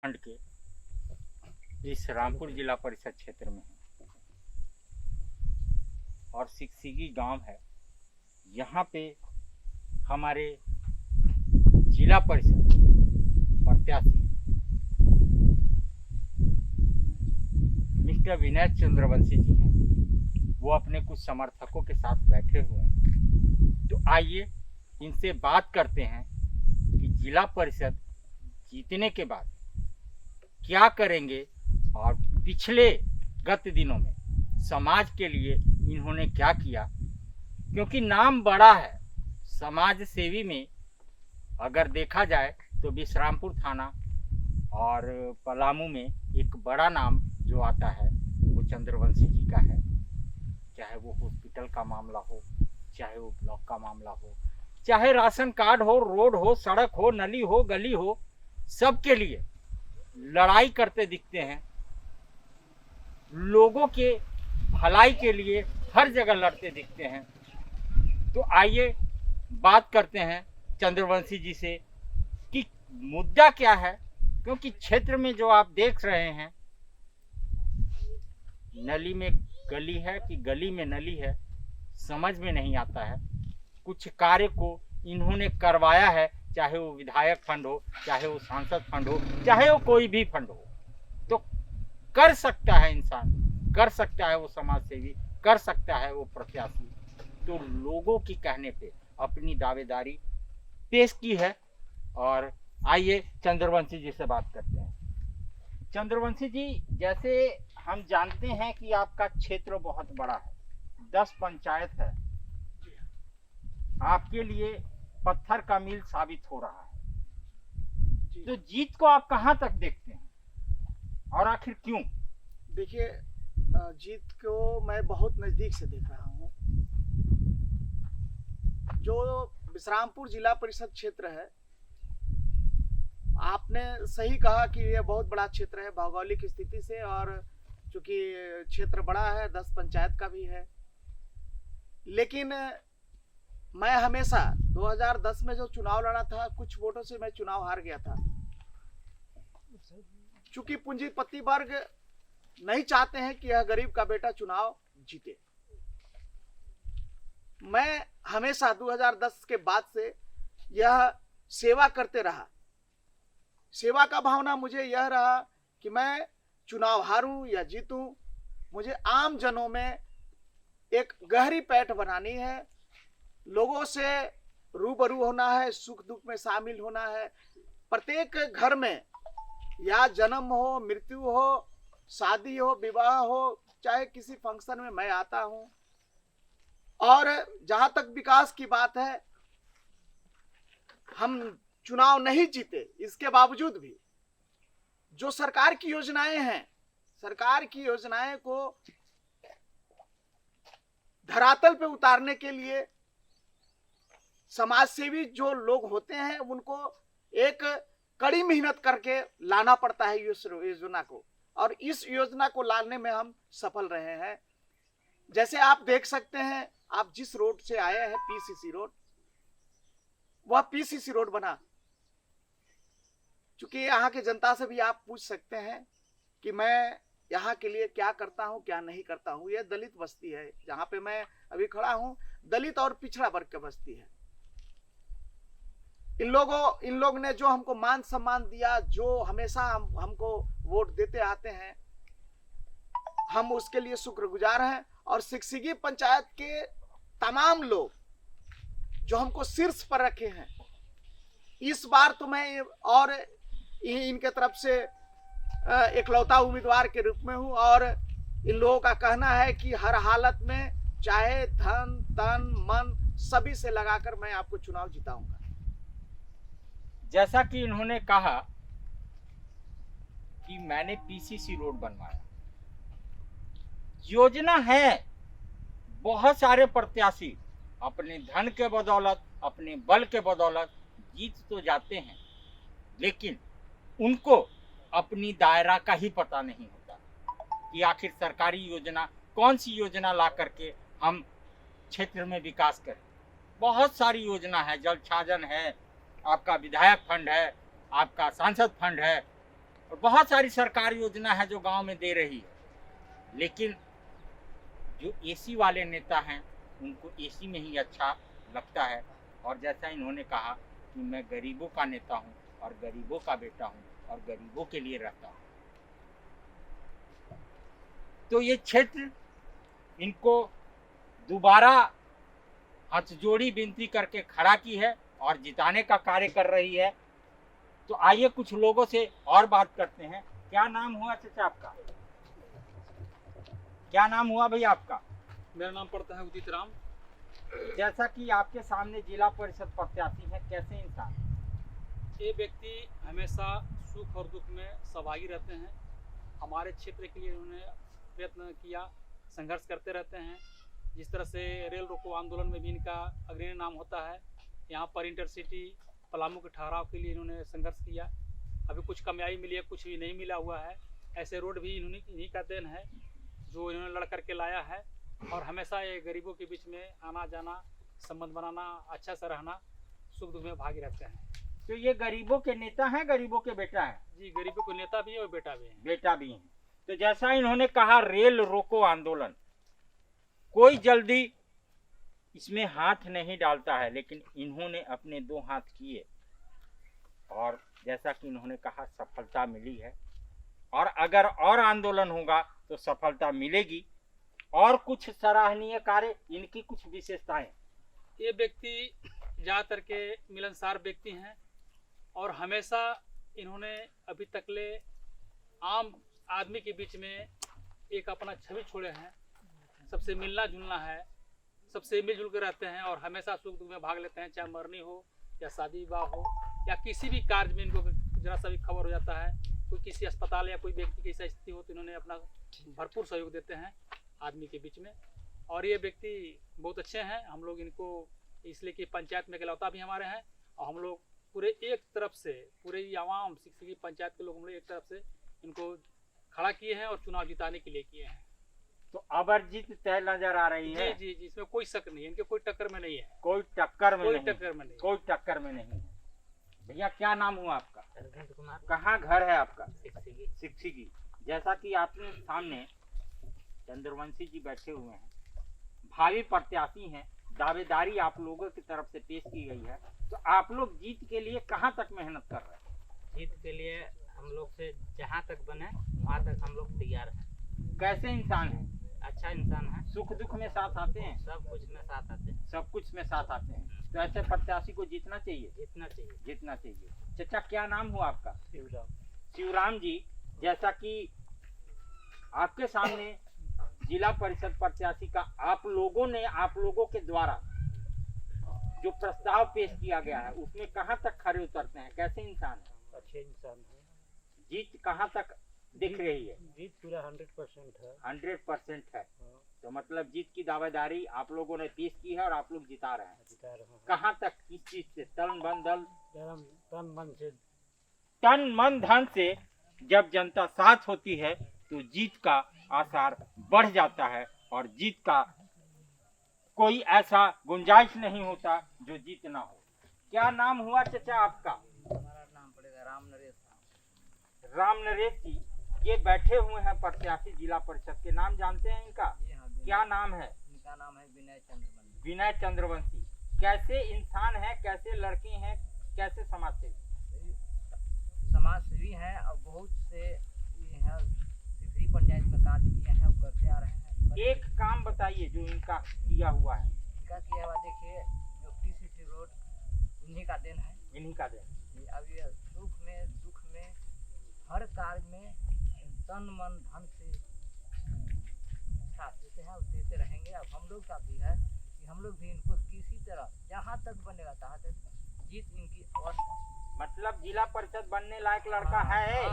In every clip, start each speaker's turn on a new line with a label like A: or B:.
A: खंड के इस रामपुर जिला परिषद क्षेत्र में है और सिकसिगी गांव है। यहाँ पे हमारे जिला परिषद प्रत्याशी मिस्टर विनय चंद्रवंशी जी हैं। वो अपने कुछ समर्थकों के साथ बैठे हुए हैं। तो आइए इनसे बात करते हैं कि जिला परिषद जीतने के बाद क्या करेंगे और पिछले गत दिनों में समाज के लिए इन्होंने क्या किया, क्योंकि नाम बड़ा है समाज सेवी में। अगर देखा जाए तो विश्रामपुर थाना और पलामू में एक बड़ा नाम जो आता है वो चंद्रवंशी जी का है। चाहे वो हॉस्पिटल का मामला हो, चाहे वो ब्लॉक का मामला हो, चाहे राशन कार्ड हो, रोड हो, सड़क हो, नली हो, गली हो, सबके लिए लड़ाई करते दिखते हैं। लोगों के भलाई के लिए हर जगह लड़ते दिखते हैं। तो आइए बात करते हैं चंद्रवंशी जी से कि मुद्दा क्या है, क्योंकि क्षेत्र में जो आप देख रहे हैं नली में गली है कि गली में नली है, समझ में नहीं आता है। कुछ कार्य को इन्होंने करवाया है, चाहे वो विधायक फंड हो, चाहे वो सांसद फंड हो, चाहे वो कोई भी फंड हो। तो कर सकता है इंसान, कर सकता है वो समाज सेवी, कर सकता है वो प्रत्याशी। तो लोगों की कहने पे अपनी दावेदारी पेश की है। और आइए चंद्रवंशी जी से बात करते हैं। चंद्रवंशी जी, जैसे हम जानते हैं कि आपका क्षेत्र बहुत बड़ा है, 10 पंचायत है, आपके लिए पत्थर का मील साबित हो रहा है। तो जीत को आप कहां तक देखते हैं और आखिर क्यों?
B: देखिए, जीत को मैं बहुत नजदीक से देख रहा हूं। जो विश्रामपुर जिला परिषद क्षेत्र है, आपने सही कहा कि यह बहुत बड़ा क्षेत्र है भौगोलिक स्थिति से, और चूंकि क्षेत्र बड़ा है, 10 पंचायत का भी है। लेकिन मैं हमेशा 2010 में जो चुनाव लड़ा था, कुछ वोटों से मैं चुनाव हार गया था। चूंकि पूंजीपति वर्ग नहीं चाहते हैं कि यह गरीब का बेटा चुनाव जीते। मैं हमेशा 2010 के बाद से यह सेवा करते रहा। सेवा का भावना मुझे यह रहा कि मैं चुनाव हारूं या जीतूं, मुझे आम जनों में एक गहरी पैठ बनानी है, लोगों से रूबरू होना है, सुख दुख में शामिल होना है। प्रत्येक घर में या जन्म हो, मृत्यु हो, शादी हो, विवाह हो, चाहे किसी फंक्शन में मैं आता हूं। और जहां तक विकास की बात है, हम चुनाव नहीं जीते, इसके बावजूद भी जो सरकार की योजनाएं हैं, सरकार की योजनाएं को धरातल पे उतारने के लिए समाज सेवी जो लोग होते हैं उनको एक कड़ी मेहनत करके लाना पड़ता है इस योजना को, और इस योजना को लाने में हम सफल रहे हैं। जैसे आप देख सकते हैं, आप जिस रोड से आए हैं, पीसीसी रोड, वह पीसीसी रोड बना। चूंकि यहाँ के जनता से भी आप पूछ सकते हैं कि मैं यहाँ के लिए क्या करता हूँ, क्या नहीं करता हूँ। यह दलित बस्ती है, जहाँ पे मैं अभी खड़ा हूँ, दलित और पिछड़ा वर्ग की बस्ती है। इन लोग ने जो हमको मान सम्मान दिया, जो हमेशा हमको वोट देते आते हैं, हम उसके लिए शुक्रगुजार हैं। और सिकसिगी पंचायत के तमाम लोग जो हमको शीर्ष पर रखे हैं, इस बार तो मैं और इनके तरफ से एकलौता उम्मीदवार के रूप में हूं। और इन लोगों का कहना है कि हर हालत में, चाहे धन तन मन सभी से लगाकर मैं आपको चुनाव जिताऊंगा।
A: जैसा कि इन्होंने कहा कि मैंने पीसीसी रोड बनवाया, योजना है। बहुत सारे प्रत्याशी अपने धन के बदौलत, अपने बल के बदौलत जीत तो जाते हैं, लेकिन उनको अपनी दायरा का ही पता नहीं होता कि आखिर सरकारी योजना कौन सी योजना ला करके हम क्षेत्र में विकास करें। बहुत सारी योजना है, जल छाजन है, आपका विधायक फंड है, आपका सांसद फंड है, और बहुत सारी सरकार योजना है जो गांव में दे रही है, लेकिन जो एसी वाले नेता हैं उनको एसी में ही अच्छा लगता है। और जैसा इन्होंने कहा कि मैं गरीबों का नेता हूं और गरीबों का बेटा हूं और गरीबों के लिए रहता हूं, तो ये क्षेत्र इनको दोबारा हथजोड़ी विनती करके खड़ा की है और जिताने का कार्य कर रही है। तो आइए कुछ लोगों से और बात करते हैं। क्या नाम हुआ चाचा आपका? क्या नाम हुआ भाई आपका?
C: मेरा नाम पड़ता है उदित राम।
A: जैसा कि आपके सामने जिला परिषद प्रत्याशी है, कैसे इंसान?
C: ये व्यक्ति हमेशा सुख और दुख में सहभागी रहते हैं। हमारे क्षेत्र के लिए उन्होंने प्रयत्न किया, संघर्ष करते रहते हैं। जिस तरह से रेल रोको आंदोलन में भी इनका अग्रणी नाम होता है। यहाँ पर इंटरसिटी पलामू के ठहराव के लिए इन्होंने संघर्ष किया। अभी कुछ कमाई मिली है, कुछ भी नहीं मिला हुआ है। ऐसे रोड भी इन्हीं का देन है जो इन्होंने लड़ करके लाया है। और हमेशा ये गरीबों के बीच में आना जाना, संबंध बनाना, अच्छा से रहना, सुख दुख में भागी रहते हैं।
A: तो ये गरीबों के नेता हैं, गरीबों के बेटा हैं?
C: जी, गरीबों को नेता भी है और बेटा भी है।
A: बेटा भी हैं। तो जैसा इन्होंने कहा रेल रोको आंदोलन, कोई जल्दी इसमें हाथ नहीं डालता है, लेकिन इन्होंने अपने 2 हाथ किए और जैसा कि इन्होंने कहा सफलता मिली है। और अगर और आंदोलन होगा तो सफलता मिलेगी। और कुछ सराहनीय कार्य, इनकी कुछ विशेषताएं।
C: ये व्यक्ति ज़्यादातर के मिलनसार व्यक्ति हैं और हमेशा इन्होंने अभी तक ले आम आदमी के बीच में एक अपना छवि छोड़े हैं। सबसे मिलना जुलना है, सबसे मिलजुल कर रहते हैं और हमेशा सुख दुख में भाग लेते हैं। चाहे मरनी हो या शादी विवाह हो या किसी भी कार्य में इनको जरा सा भी खबर हो जाता है, कोई किसी अस्पताल या कोई व्यक्ति की ऐसा स्थिति हो तो इन्होंने अपना भरपूर सहयोग देते हैं आदमी के बीच में। और ये व्यक्ति बहुत अच्छे हैं। हम लोग इनको इसलिए कि पंचायत में इकलौता भी हमारे हैं और हम लोग पूरे एक तरफ से, पूरे आवाम शिक्षकी पंचायत के लोग हम लोग एक तरफ से इनको खड़ा किए हैं और चुनाव जिताने के लिए किए हैं।
A: तो अबर जीत तय नजर आ रही है।
C: जी जी, इसमें कोई शक नहीं है, इनके कोई टक्कर में नहीं है।
A: कोई टक्कर में नहीं,
C: टक्कर में नहीं,
A: कोई टक्कर में नहीं है। भैया क्या नाम हुआ आपका?
D: अरविंद कुमार।
A: कहाँ घर है आपका?
D: शिक्षकी।
A: जैसा कि आपने सामने चंद्रवंशी जी बैठे हुए हैं, भावी प्रत्याशी हैं, दावेदारी आप लोगों की तरफ से पेश की गई है, तो आप लोग जीत के लिए कहाँ तक मेहनत कर रहे हैं?
D: जीत के लिए हम लोग से जहाँ तक बने वहाँ तक हम लोग तैयार हैं।
A: कैसे इंसान है?
D: अच्छा इंसान है,
A: सुख दुख में साथ आते हैं,
D: सब कुछ में साथ आते हैं।
A: सब कुछ में साथ आते हैं। तो ऐसे प्रत्याशी को जीतना चाहिए,
D: जीतना चाहिए।
A: जीतना चाहिए। चाचा क्या नाम हुआ आपका?
C: शिवराम।
A: शिवराम जी, जैसा कि आपके सामने जिला परिषद प्रत्याशी का आप लोगों के द्वारा जो प्रस्ताव पेश किया गया है उसमें कहां तक खरे उतरते हैं? कैसे इंसान है?
C: अच्छे इंसान है।
A: जीत कहां तक दिख रही है?
C: जीत पूरा 100% है।
A: 100% है। तो मतलब जीत की दावेदारी आप लोगों ने पेश की है और आप लोग जिता रहे हैं।
C: जिता रहे हैं।
A: कहां तक, किस चीज से? तन मन धन से जब जनता साथ होती है तो जीत का आसार बढ़ जाता है और जीत का कोई ऐसा गुंजाइश नहीं होता जो जीत ना हो। क्या नाम हुआ चाचा आपका?
D: हमारा नाम पड़ेगा राम नरेश।
A: राम नरेश जी, ये बैठे हुए हैं प्रत्याशी जिला परिषद के, नाम जानते हैं इनका? क्या नाम है?
D: इनका नाम है विनय चंद्रवंशी।
A: विनय चंद्रवंशी। कैसे इंसान है, कैसे लड़के हैं, कैसे समाज सेवी?
D: समाज सेवी हैं और बहुत से शिक्षकी पंचायत में कार्य किए हैं और करते आ रहे हैं।
A: एक काम बताइए जो इनका किया हुआ है।
D: इनका किया हुआ देखिए, जो PCC रोड इन्हीं का देन है।
A: इन्हीं का देन।
D: अब ये सुख में दुख में हर कार्य में तन मन धन से साथ देते हैं और देते रहेंगे। अब हम लोग का भी है कि हम लोग भी इनको किसी तरह जहाँ तक बनेगा तहाँ तक जीत इनकी अवश्य।
A: मतलब जिला परिषद बनने लायक लड़का है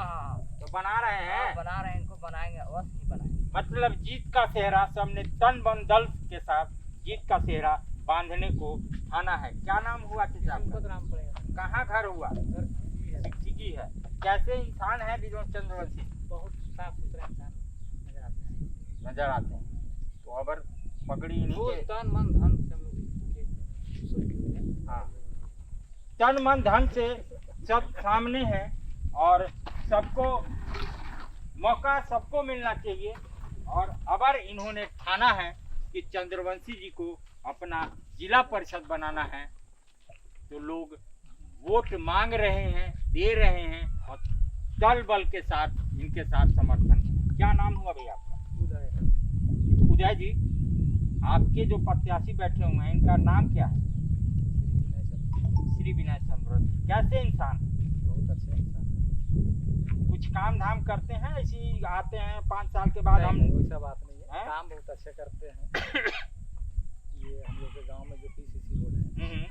A: तो बना रहे हैं।
D: बना रहे हैं, इनको बनाएंगे, अवश्य ही बनाएंगे।
A: मतलब जीत का सेहरा सबने तन मन दल के साथ जीत का सेहरा बांधने को आना है। क्या नाम हुआ चाचा?
C: नाम पड़ेगा।
A: कहाँ घर हुआ? शिक्षकी है। कैसे इंसान है विनोद चंद्रवंशी?
C: बहुत साफ सुथरा इंसान नजर आते हैं।
A: नजर आते हैं। तो अगर पगड़ी नहीं है,
C: तन मन धन से हम लोग
A: हाँ, तन मन धन से सब सामने है और सबको मौका सबको मिलना चाहिए। और अगर इन्होंने ठाना है कि चंद्रवंशी जी को अपना जिला परिषद बनाना है तो लोग वोट मांग रहे हैं, दे रहे हैं और दल बल के साथ इनके साथ समर्थन। क्या नाम हुआ भैया आपका?
D: उदय
A: उदय जी, आपके जो प्रत्याशी बैठे हुए हैं इनका नाम क्या है? श्री विनय चंद्र। कैसे इंसान?
D: बहुत अच्छे इंसान
A: कुछ काम धाम करते हैं, ऐसी आते हैं 5 साल के बाद हम
D: वैसा बात नहीं है,
A: हैं?
D: काम बहुत अच्छे करते हैं। ये हम लोग के गांव में जो पीसीसी रोड है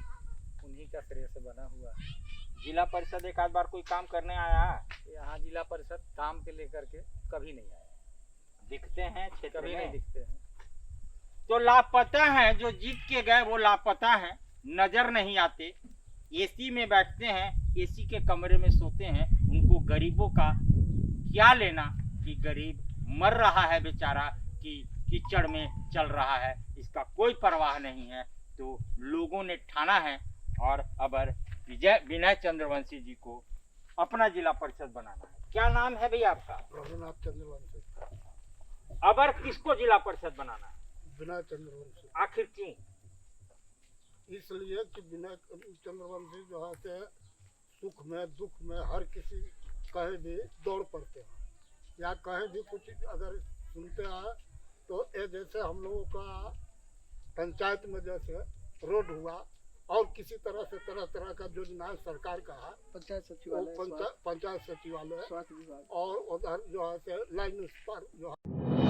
D: उन्हीं का श्रेय से बना हुआ है।
A: जिला परिषद एक आध बार कोई काम करने आया है?
D: यहाँ जिला परिषद काम के लेकर के कभी नहीं आया,
A: दिखते हैं क्षेत्र
D: कभी नहीं
A: में
D: दिखते हैं।
A: तो लापता हैं, जो जीत के गए वो लापता हैं, नजर नहीं आते। एसी में बैठते हैं, एसी के कमरे में सोते हैं। उनको गरीबों का क्या लेना कि गरीब मर रहा है बेचारा, कि कीचड़ में चल रहा है, इसका कोई परवाह नहीं है। तो लोगों ने ठाना है और अबर विनय चंद्रवंशी जी को अपना जिला परिषद बनाना है। क्या नाम है भैया आपका?
E: रघुनाथ चंद्रवंशी।
A: अबर किसको जिला परिषद बनाना है?
E: विनय चंद्रवंशी।
A: आखिर क्यों?
E: इसलिए कि विनय चंद्रवंशी जो है से सुख में दुख में हर किसी कहीं भी दौड़ पड़ते हैं, या कहीं भी कुछ अगर सुनते हैं तो ये जैसे हम लोगों का पंचायत में जैसे रोड हुआ और किसी तरह से तरह तरह का योजनाएं सरकार का है,
B: पंचायत
E: वो
B: सचिवालय,
E: पंचायत सचिवालय
B: स्वास्थ्य विभाग,
E: और उधर जो है से लाइन उस पर जो है